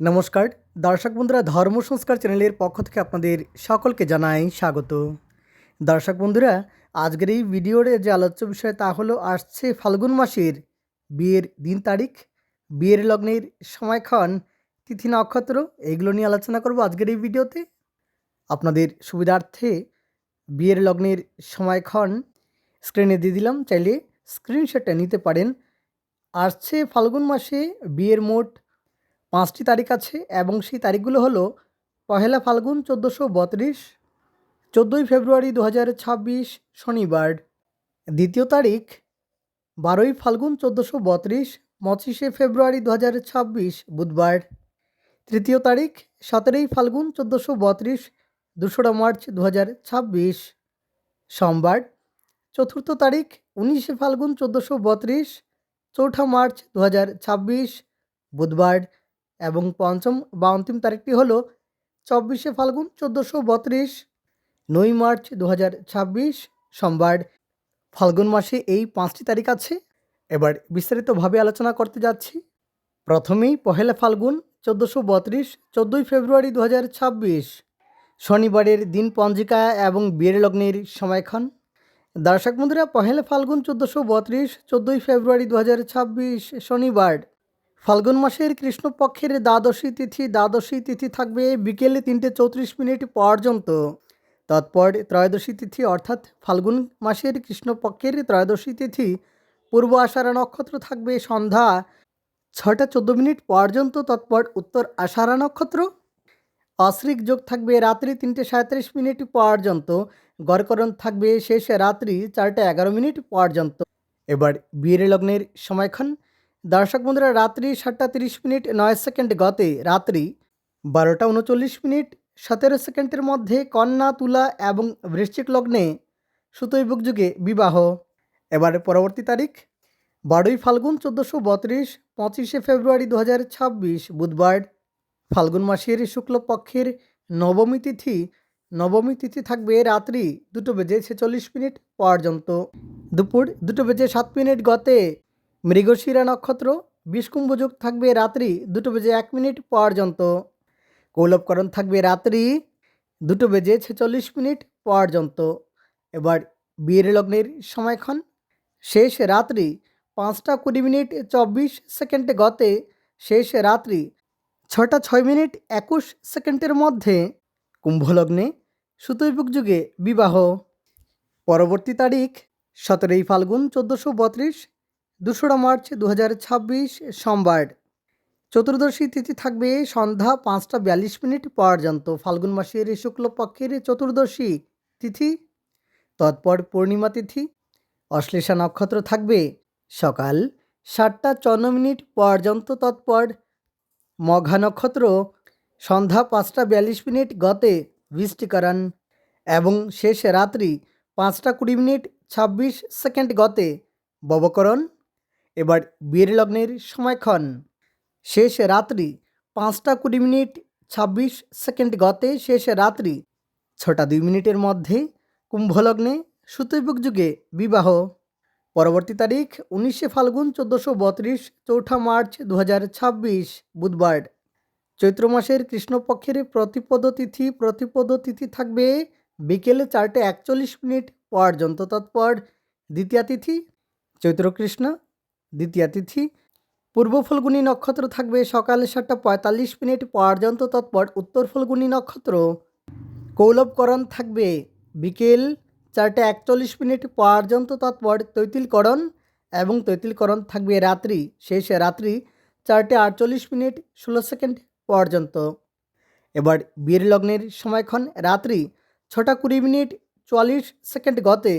নমস্কার দর্শক বন্ধুরা, ধর্ম সংস্কার চ্যানেলের পক্ষ থেকে আপনাদের সকলকে জানাই স্বাগত। দর্শক বন্ধুরা, আজকের এই ভিডিওর যে আলোচ্য বিষয় তা হলো আসছে ফাল্গুন মাসের বিয়ের দিন তারিখ, বিয়ের লগ্নের সময়ক্ষণ, তিথি নক্ষত্র, এইগুলো নিয়ে আলোচনা করব আজকের এই ভিডিওতে। আপনাদের সুবিধার্থে বিয়ের লগ্নের সময়ক্ষণ স্ক্রিনে দিয়ে দিলাম, চাইলে স্ক্রিনশটটা নিতে পারেন। আসছে ফাল্গুন মাসে বিয়ের মোট 5টি তারিখ আছে এবং সেই তারিখগুলো হলো পহেলা ফাল্গুন 1432, 14ই ফেব্রুয়ারি 2026 শনিবার। দ্বিতীয় তারিখ 12ই ফাল্গুন 1432, 25শে ফেব্রুয়ারি 2026 বুধবার। তৃতীয় তারিখ 17ই ফাল্গুন 1432, 2রা মার্চ 2026 সোমবার। চতুর্থ তারিখ 19শে ফাল্গুন 1432, 4ঠা মার্চ 2026 বুধবার। এবং পঞ্চম বা অন্তিম তারিখটি হলো 24শে ফাল্গুন 1432, 9ই মার্চ 2026 সোমবার। ফাল্গুন মাসে এই 5টি তারিখ আছে। এবার বিস্তারিতভাবে আলোচনা করতে যাচ্ছি। প্রথমেই পহেলা ফাল্গুন 1432, 14ই ফেব্রুয়ারি 2026 শনিবারের দিন পঞ্জিকা এবং বিয়ের লগ্নের সময়ক্ষণ। দর্শক বন্ধুরা, পহেলা ফাল্গুন 1432, 14ই ফেব্রুয়ারি 2026 শনিবার ফাল্গুন মাসের কৃষ্ণপক্ষের দ্বাদশী তিথি থাকবে বিকেলে 3:34 পর্যন্ত। তৎপর ত্রয়োদশী তিথি অর্থাৎ ফাল্গুন মাসের কৃষ্ণপক্ষের ত্রয়োদশী তিথি পূর্ব আষাঢ়া নক্ষত্র থাকবে সন্ধ্যা 6টা 14 পর্যন্ত। তৎপর উত্তর আষাঢ়া নক্ষত্র। অশ্রিক যোগ থাকবে রাত্রি 3:37 পর্যন্ত। গড়করণ থাকবে শেষ রাত্রি 4টা 11 পর্যন্ত। এবার বিয়ের লগ্নের সময়ক্ষণ। দর্শক বন্ধুরা, রাত্রি 7টা 30 9 গতে রাত্রি 12টা 39 17 মধ্যে কন্যা, তুলা এবং বৃশ্চিক লগ্নে সুতৈবুক যুগে বিবাহ। এবার পরবর্তী তারিখ 12ই ফাল্গুন 1432, 25শে ফেব্রুয়ারি 2026 বুধবার। ফাল্গুন মাসের শুক্লপক্ষের নবমী তিথি থাকবে রাত্রি 2:46 পর্যন্ত। দুপুর 2:07 গতে মৃগশিরা নক্ষত্র। বিষকুম্ভ যোগ থাকবে রাত্রি 2:01 পর্যন্ত। কৌলবকরণ থাকবে রাত্রি 2:46 পর্যন্ত। এবার বিয়ের লগ্নের সময়ক্ষণ। শেষ রাত্রি 5টা 20 24 গতে শেষ রাত্রি 6টা 6 21 মধ্যে কুম্ভলগ্নে সুতৈবুক যুগে বিবাহ। পরবর্তী তারিখ 17ই ফাল্গুন 1432, 2রা মার্চ 2026 সোমবার। চতুর্দশী তিথি থাকবে সন্ধ্যা 5টা 42 পর্যন্ত। ফাল্গুন মাসের শুক্লপক্ষের চতুর্দশী তিথি। তৎপর পূর্ণিমা তিথি। অশ্লেষা নক্ষত্র থাকবে সকাল 7টা 54 পর্যন্ত। তৎপর মঘা নক্ষত্র সন্ধ্যা 5টা 42 গতে বৃষ্টিকরণ এবং শেষ রাত্রি 5টা 20 26 গতে ববকরণ। এবার বিয়ের লগ্নের সময়ক্ষণ। শেষ রাত্রি 5টা 20 26 গতে শেষ রাত্রি 6টা 2 মধ্যে কুম্ভলগ্নে সুতৈবুক যুগে বিবাহ। পরবর্তী তারিখ 19শে ফাল্গুন 1432, 4ঠা মার্চ 2026 বুধবার। চৈত্র মাসের কৃষ্ণপক্ষের প্রতিপদ তিথি থাকবে বিকেলে 4টা 41 পর্যন্ত। তৎপর দ্বিতীয়া তিথি চৈত্রকৃষ্ণ দ্বিতীয়া তিথি। পূর্ব ফল্গুনী নক্ষত্র থাকবে সকাল 7টা 45 পর্যন্ত। তৎপর উত্তর ফল্গুনী নক্ষত্র। কৌলবকরণ থাকবে বিকেল 4টা 41 পর্যন্ত। তৎপর তৈতিলকরণ এবং তৈতিলকরণ থাকবে রাত্রি শেষ রাত্রি 4টা 48 16 পর্যন্ত। এবার বিয়ের লগ্নের সময়ক্ষণ। রাত্রি 6টা 20 44 গতে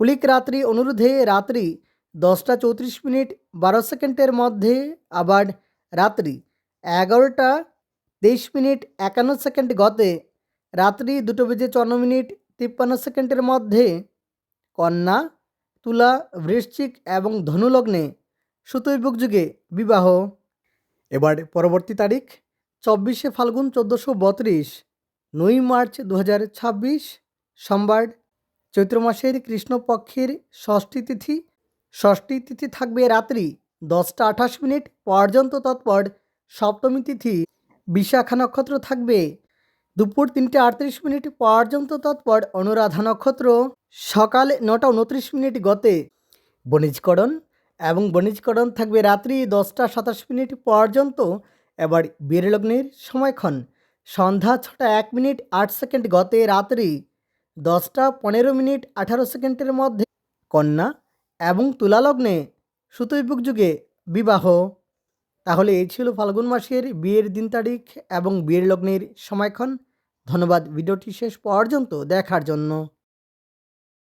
কুলিক রাত্রি অনুরোধে রাত্রি 10টা 34 12 মধ্যে। আবার রাত্রি 11টা 23 51 গতে রাত্রি 2:54 মধ্যে কন্যা, তুলা, বৃশ্চিক এবং ধনুলগ্নে সুতৈবুক যুগে বিবাহ। এবার পরবর্তী তারিখ 24শে ফাল্গুন 1432, 9ই মার্চ 2026 সোমবার। চৈত্র মাসের কৃষ্ণপক্ষের ষষ্ঠী তিথি থাকবে রাত্রি 10টা 28 পর্যন্ত। তৎপর সপ্তমী তিথি বিশাখা নক্ষত্র থাকবে দুপুর 3:38 পর্যন্ত তৎপর। অনুরাধা নক্ষত্র সকাল 9:29 গতে। বণিজকরণ এবং বণিজকরণ থাকবে রাত্রি 10:27 পর্যন্ত। এবার বীরলগ্নের সময়ক্ষণ সন্ধ্যা 6:01:08 গতে রাত্রি 10:15:18 মধ্যে। কন্যা এবং তুলা লগ্নে সুতৈবুক যুগে বিবাহ। তাহলে এই ছিল ফাল্গুন মাসের বিয়ের দিন তারিখ এবং বিয়ের লগ্নের সময়ক্ষণ। ধন্যবাদ ভিডিওটি শেষ পর্যন্ত দেখার জন্য।